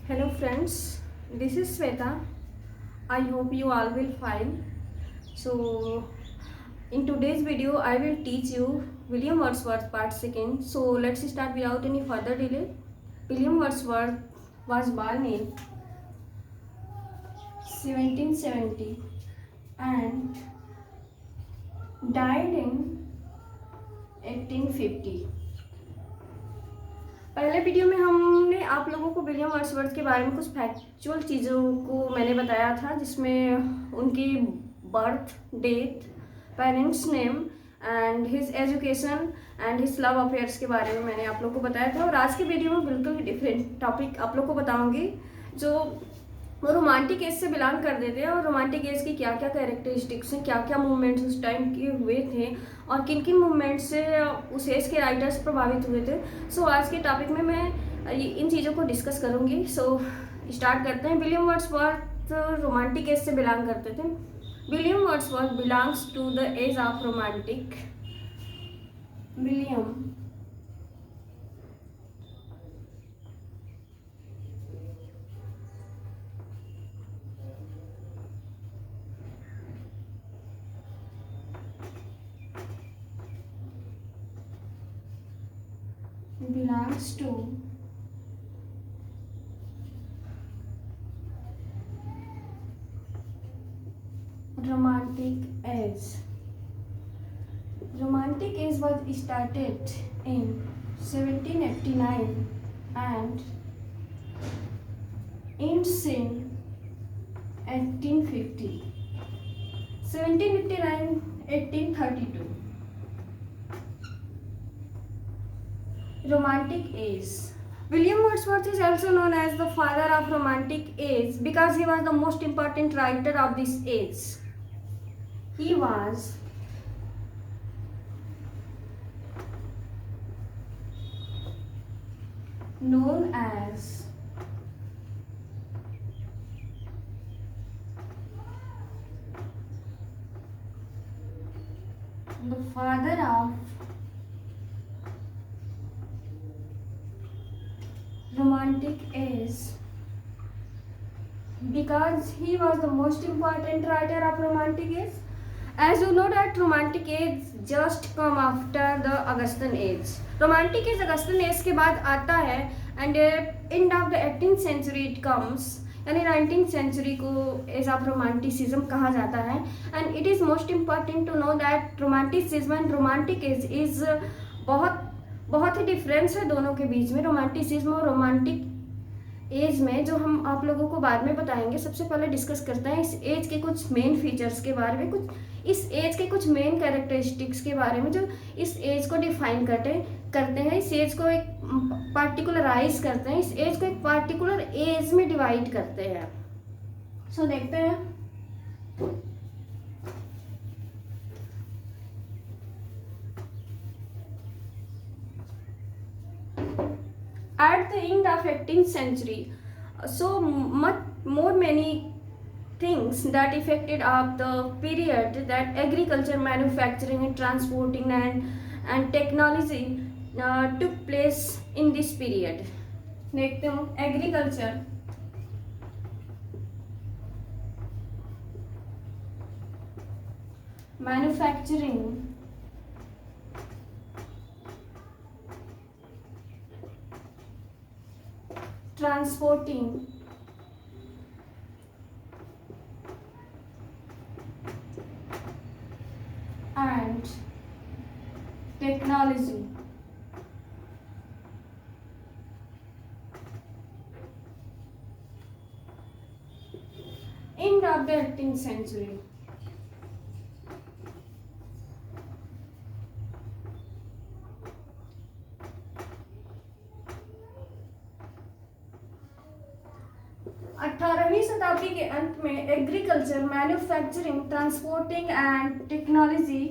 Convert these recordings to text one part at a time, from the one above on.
Hello friends, this is Sweta. I hope you all will fine. So in today's video I will teach you William Wordsworth part 2nd. So let's start without any further delay. William Wordsworth was born in 1770 and died in 1850. पहले video में हमने आप लोगों को William Wordsworth के बारे में कुछ फैक्चुअल चीज़ों को मैंने बताया था, जिसमें उनकी birth, death, parents name and his education and his love affairs के बारे में मैंने आप लोगों को बताया था। और आज के वीडियो में बिल्कुल डिफरेंट टॉपिक आप लोग को बताऊंगी, जो वो रोमांटिक एज से बिलोंग कर देते हैं और रोमांटिक एज की क्या क्या कैरेक्टरिस्टिक्स हैं, क्या क्या मूवमेंट्स उस टाइम के हुए थे और किन किन मूवमेंट्स से उस एज के राइटर्स प्रभावित हुए थे। सो आज के टॉपिक में मैं इन चीज़ों को डिस्कस करूँगी। सो स्टार्ट करते हैं। विलियम वर्ड्सवर्थ रोमांटिक एज से बिलोंग करते थे। William Wordsworth belongs to the age of romantic. William belongs to romantic age. Romantic age was started in 1789 and ends in 1850. 1789 1832. Romantic age. William Wordsworth is also known as the father of romantic age because he was the most important writer of this age. He was known as the father of romantic age because he was the most important writer of romantic age. As you know that romantic age just come after the Augustan age. Romantic age Augustan age के बाद आता है and end of the 18th century it comes, यानी 19th century को as of romanticism कहा जाता है। And it is most important to know that romanticism and romantic age is बहुत ही डिफरेंस है दोनों के बीच में। रोमांटिसिज्म और रोमांटिक एज में जो हम आप लोगों को बाद में बताएंगे, सबसे पहले डिस्कस करते हैं इस एज के कुछ मेन फीचर्स के बारे में, कुछ इस एज के कुछ मेन कैरेक्टरिस्टिक्स के बारे में जो इस एज को डिफाइन करते हैं, इस एज को एक पार्टिकुलराइज करते हैं, इस एज को एक पार्टिकुलर एज में डिवाइड करते हैं। सो देखते हैं। At the end of 18th century, so much more many things that affected of the period, that agriculture, manufacturing and transporting and technology took place in this period. देखते हो agriculture, manufacturing, transporting and technology end of the 18th century. अठारहवीं शताब्दी के अंत में agriculture, manufacturing, transporting and technology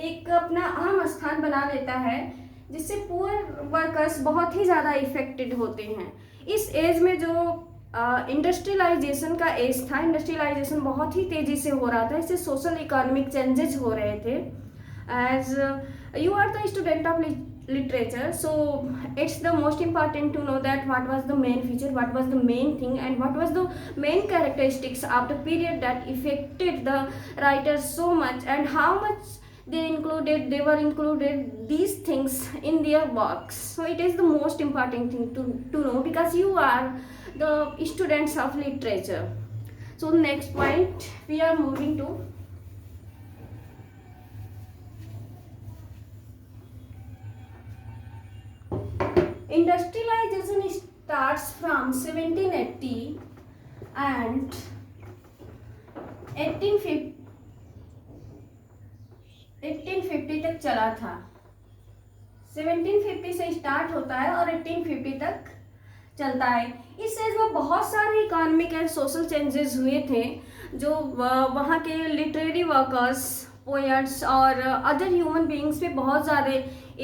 एक अपना अहम स्थान बना लेता है, जिससे पुअर वर्कर्स बहुत ही ज़्यादा इफेक्टेड होते हैं। इस एज में जो इंडस्ट्रियलाइजेशन का एज था, इंडस्ट्रियलाइजेशन बहुत ही तेज़ी से हो रहा था, इससे सोशल इकोनॉमिक चेंजेस हो रहे थे। As you are the student of literature. So it's the most important to know that what was the main feature, what was the main thing, and what was the main characteristics of the period that affected the writers so much, and how much they were included these things in their works. So it is the most important thing to know, because you are the students of literature. So next point we are moving to industrialization starts from 1780 and 1850 तक चला था। 1750 से start होता है और 1850 तक चलता है। इस एज में बहुत सारे इकोनॉमिक एंड सोशल चेंजेस हुए थे, जो वहाँ के लिटरेरी वर्कर्स, पोएट्स और अदर ह्यूमन बीइंग्स पे बहुत ज़्यादा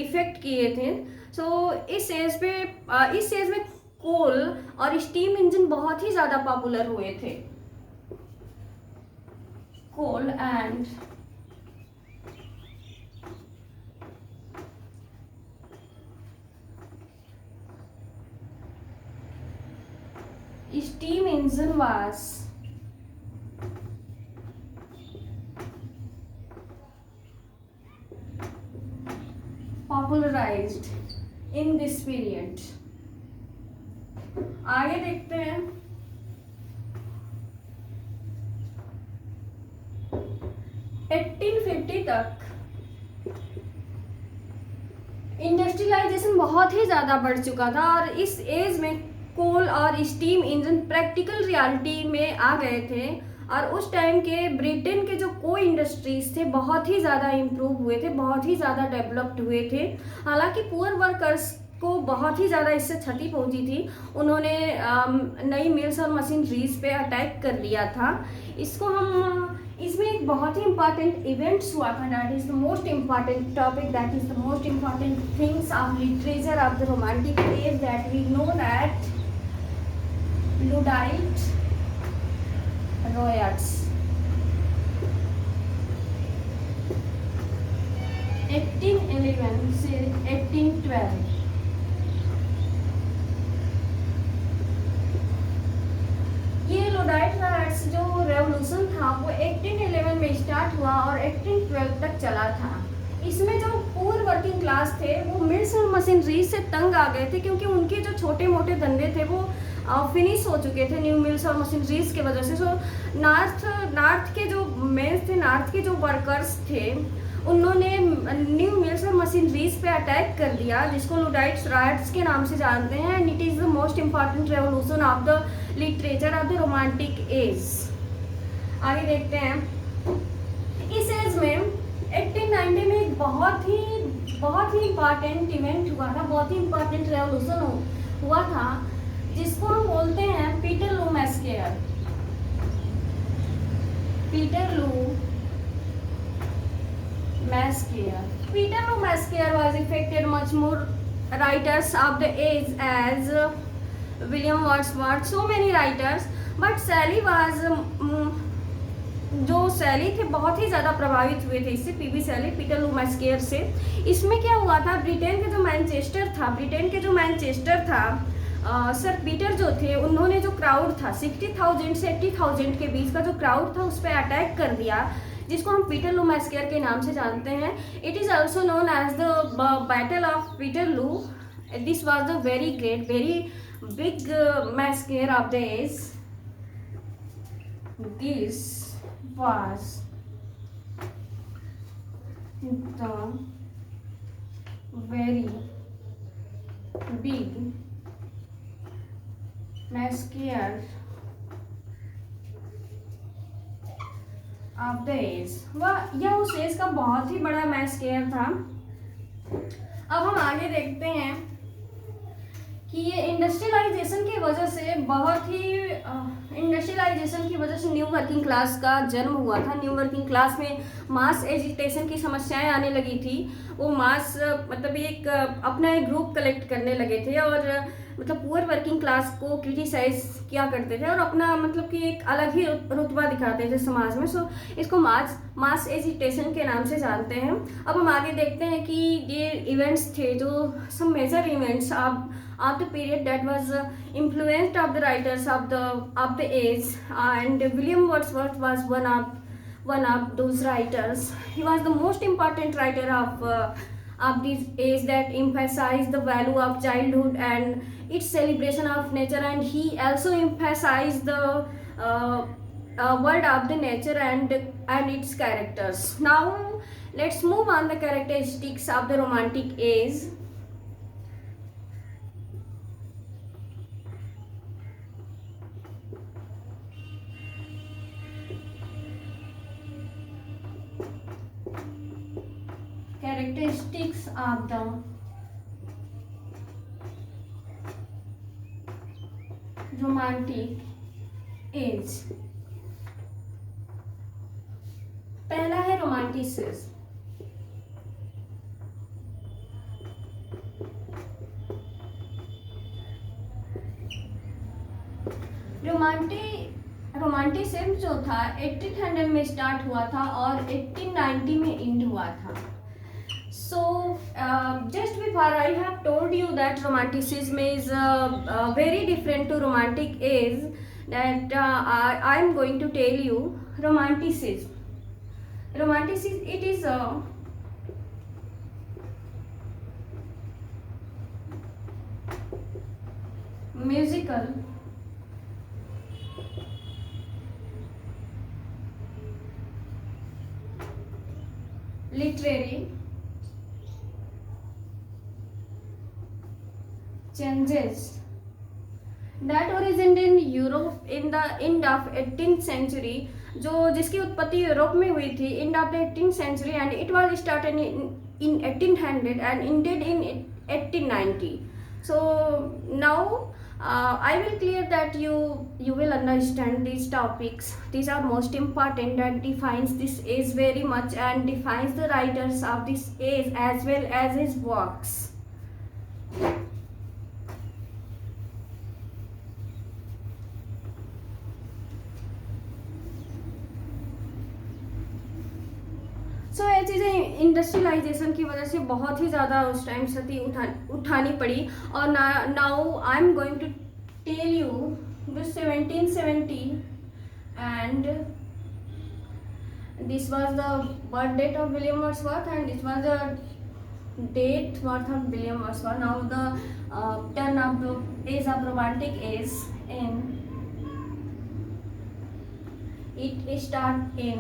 इफ़ेक्ट किए थे। सो इस एज में कोल और स्टीम इंजन बहुत ही ज़्यादा पॉपुलर हुए थे। कोल and steam engine was popularized in this period। आगे देखते हैं। 1850 तक इंडस्ट्रियलाइजेशन बहुत ही ज़्यादा बढ़ चुका था और इस एज में कोल और स्टीम इंजन प्रैक्टिकल रियलिटी में आ गए थे। और उस टाइम के ब्रिटेन के जो को इंडस्ट्रीज थे बहुत ही ज़्यादा इम्प्रूव हुए थे, बहुत ही ज़्यादा डेवलप्ड हुए थे। हालांकि पुअर वर्कर्स को बहुत ही ज़्यादा इससे क्षति पहुंची थी। उन्होंने नई मिल्स और मशीनरीज पे अटैक कर दिया था। इसमें एक बहुत ही इंपॉर्टेंट इवेंट्स हुआ था, that is the most important topic, that is the most important things of literature of the romantic age, that we know that Luddite riots 1811 से 1812। ये लुडाइट राइट्स जो रेवोल्यूशन था वो 1811 में स्टार्ट हुआ और 1812 तक चला था। इसमें जो पुअर वर्किंग क्लास थे वो मिल्स और मशीनरी से तंग आ गए थे, क्योंकि उनके जो छोटे मोटे धंधे थे वो फिनिश हो चुके थे न्यू मिल्स और मशीनरीज की वजह से। सो नॉर्थ के जो मेंस थे, नॉर्थ के जो वर्कर्स थे, उन्होंने न्यू मिल्स और मशीनरीज पे अटैक कर दिया, जिसको लुडाइट्स राइट्स के नाम से जानते हैं। And it is the most important revolution of the literature of the romantic as. आगे देखते हैं। इस एज में 1890 में एक बहुत ही इम्पॉर्टेंट इवेंट हुआ था, बहुत ही इम्पॉर्टेंट रेवोल्यूशन हुआ था, जिसको हम बोलते हैं पीटरलू massacre. Peterloo Massacre was affected much more writers of the age as William Wordsworth, so many writers, but Shelley was जो शैली थे बहुत ही ज़्यादा प्रभावित हुए थे इससे, पीबी शैली पीटरलू मैस्केयर से। इसमें क्या हुआ था, ब्रिटेन के जो मैनचेस्टर था, सर पीटर जो थे, उन्होंने जो क्राउड था 60,000 से 80,000 के बीच का जो क्राउड था उस पर अटैक कर दिया, जिसको हम पीटरलू मैस्केयर के नाम से जानते हैं। It is also known as the battle of Peterloo. This was the very great, very big massacre of the age. दिस was the very big massacre of the age। यह उस एज का बहुत ही बड़ा मैस्केयर था। अब हम आगे देखते हैं कि ये इंडस्ट्रियलाइजेशन की वजह से न्यू वर्किंग क्लास का जन्म हुआ था। न्यू वर्किंग क्लास में मास एजिटेशन की समस्याएं आने लगी थी। वो मास मतलब एक अपना एक ग्रुप कलेक्ट करने लगे थे और मतलब पुअर वर्किंग क्लास को क्रिटिसाइज किया करते थे और अपना मतलब कि एक अलग ही रुतबा दिखाते थे समाज में। सो इसको मास एजिटेशन के नाम से जानते हैं। अब हम आगे देखते हैं कि ये इवेंट्स थे जो some major events of the period that was influenced of the writers of the age, and William Wordsworth was one of those writers. He was the most important writer of this age that emphasized the value of childhood and its celebration of nature, and he also emphasized the world of the nature and its characters. Now let's move on the characteristics of the romantic age. Characteristics of the romantic age. पहला है romanticism. Romanticism जो था 1800 में start हुआ था और 1890 में and हुआ था। So just before I have told you that romanticism is very different to romantic age, that I am going to tell you romanticism. Romanticism, it is a musical, literary changes that originated in Europe in the end of 18th century, जो जिसकी उत्पत्ति Europe में हुई थी end of the 18th century, and it was started in 1800 and ended in 1890. So now I will clear that you will understand these topics. These are most important, that defines this age very much and defines the writers of this age as well as his works. सो ये चीज़ें industrialisation की वजह से बहुत ही ज़्यादा उस time क्षति उठानी पड़ी। और now I am going to tell you the 1770, and this was the birth date of William Wordsworth, and this was the date birth of William Wordsworth. Now the turn of the age of romantic age in it start in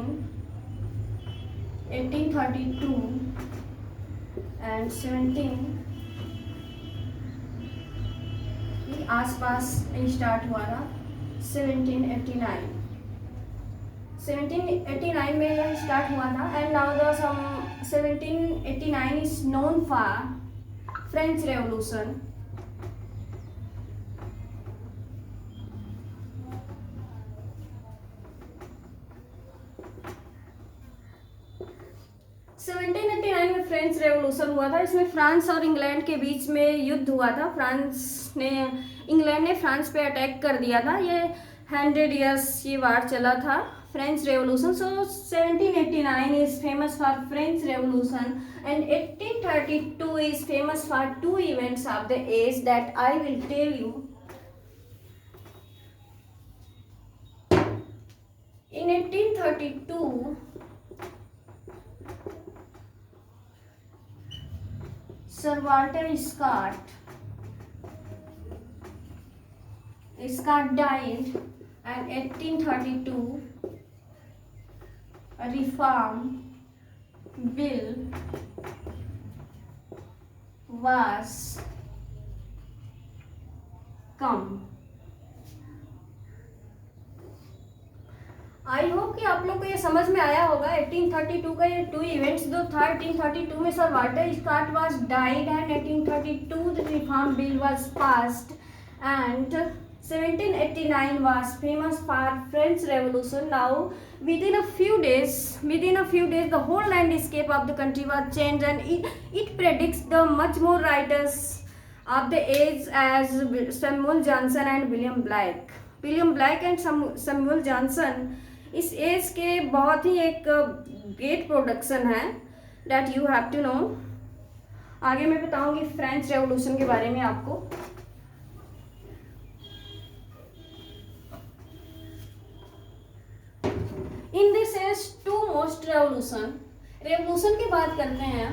1832 and 17 के आसपास start हुआ था. 1789 में यह start हुआ था. And now the 1789 is known for French revolution. में French revolution हुआ था. इसमें फ्रांस और इंग्लैंड के बीच में युद्ध हुआ था. इंग्लैंड ने फ्रांस पे अटैक कर दिया था. ये 100 इयर्स ये वार चला था, French revolution. So 1789 is famous for French revolution and 1832 is famous for two events of the age that I will tell you. In 1832, Sir Walter Scott died, and 1832 a reform bill was come. I hope कि आप लोग को ये समझ में आया होगा. 1832 का ये टू इवेंट्स जो था, 1832 में sir Walter Scott was died and 1832 the reform bill was passed and 1789 was famous for French revolution. Now within a few days the whole landscape of the country was changed, and it predicts the much more writers of the age as Samuel Johnson and William Blake. William Blake and Samuel Johnson इस age के बहुत ही एक great production है that you have to know. आगे मैं बताऊंगी French revolution के बारे में आपको। In this age two most revolution की बात करते हैं।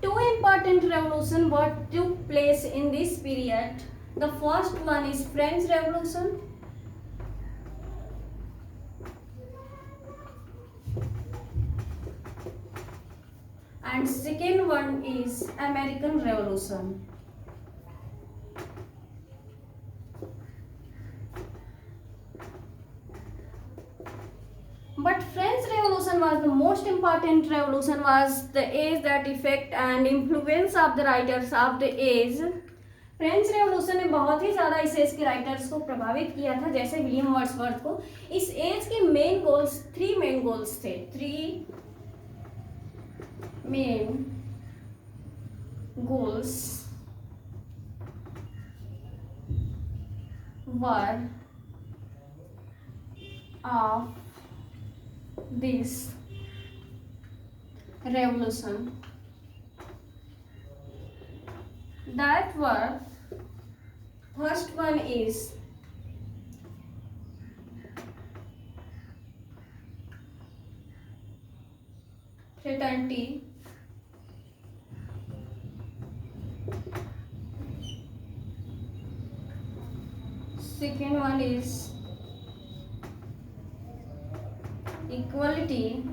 Two important revolution what took place in this period. The first one is French Revolution. And second one is American Revolution. But French Revolution was the most important revolution, was the age that effect and influence of the writers of the age. French revolution ने बहुत ही ज़्यादा इस age के writers को प्रभावित किया था, जैसे विलियम वर्ड्सवर्थ को। इस एज के मेन गोल्स, 3 मेन गोल्स थे। 3 main goals were of this revolution that were, first one is fraternity, second one is equality,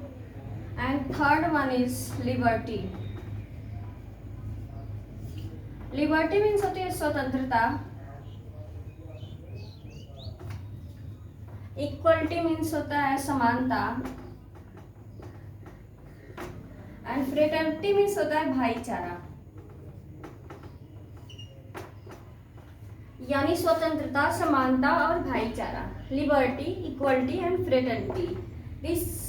and third one is liberty. Liberty means होती है स्वतंत्रता, इक्वलिटी मीन्स होता है समानता, एंड फ्रेटर्निटी मीन्स होता है भाईचारा। यानी स्वतंत्रता, समानता और भाईचारा, liberty, equality and fraternity. This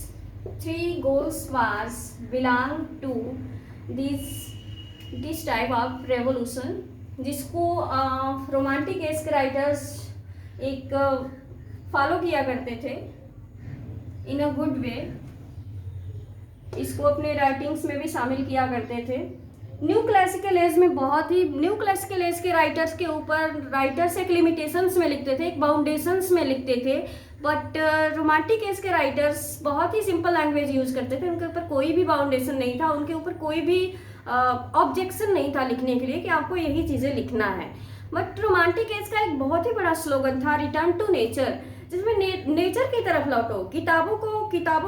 3 goals was belong to this type of revolution, जिसको रोमांटिक एज के राइटर्स एक फॉलो किया करते थे इन अ गुड वे। इसको अपने राइटिंग्स में भी शामिल किया करते थे। न्यू क्लासिकल एज में न्यू क्लासिकल एज के राइटर्स के ऊपर राइटर्स एक लिमिटेशंस में लिखते थे, एक बाउंडेशंस में लिखते थे। बट रोमांटिक एज के राइटर्स बहुत ही सिंपल लैंग्वेज यूज करते थे, उनके ऊपर कोई भी बाउंडेशन नहीं था, उनके ऊपर कोई भी ऑब्जेक्शन नहीं था लिखने के लिए कि आपको यही चीज़ें लिखना है। बट रोमांटिक एज का एक बहुत ही बड़ा स्लोगन था, रिटर्न टू नेचर, जिसमें नेचर की तरफ लौटो, किताबों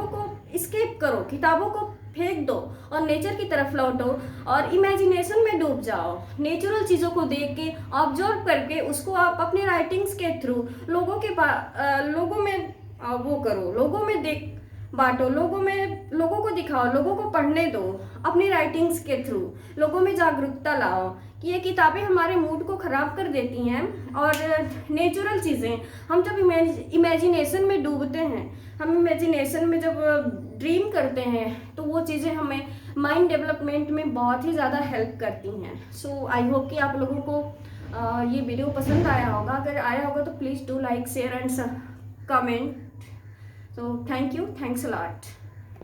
को स्किप करो, किताबों को फेंक दो और नेचर की तरफ लौटो और इमेजिनेशन में डूब जाओ। नेचुरल चीज़ों को देख के, ऑब्जर्व करके उसको आप अपने राइटिंग्स के थ्रू लोगों में वो करो, लोगों में देख बांटो, लोगों को दिखाओ, लोगों को पढ़ने दो। अपनी राइटिंग्स के थ्रू लोगों में जागरूकता लाओ कि ये किताबें हमारे मूड को ख़राब कर देती हैं और नेचुरल चीज़ें, हम जब इमेजिनेशन में डूबते हैं, हम इमेजिनेशन में जब ड्रीम करते हैं तो वो चीज़ें हमें माइंड डेवलपमेंट में बहुत ही ज़्यादा हेल्प करती हैं। सो आई होप कि आप लोगों को ये वीडियो पसंद आया होगा। अगर आया होगा तो please do like, share and comment. So thank you, thanks a lot.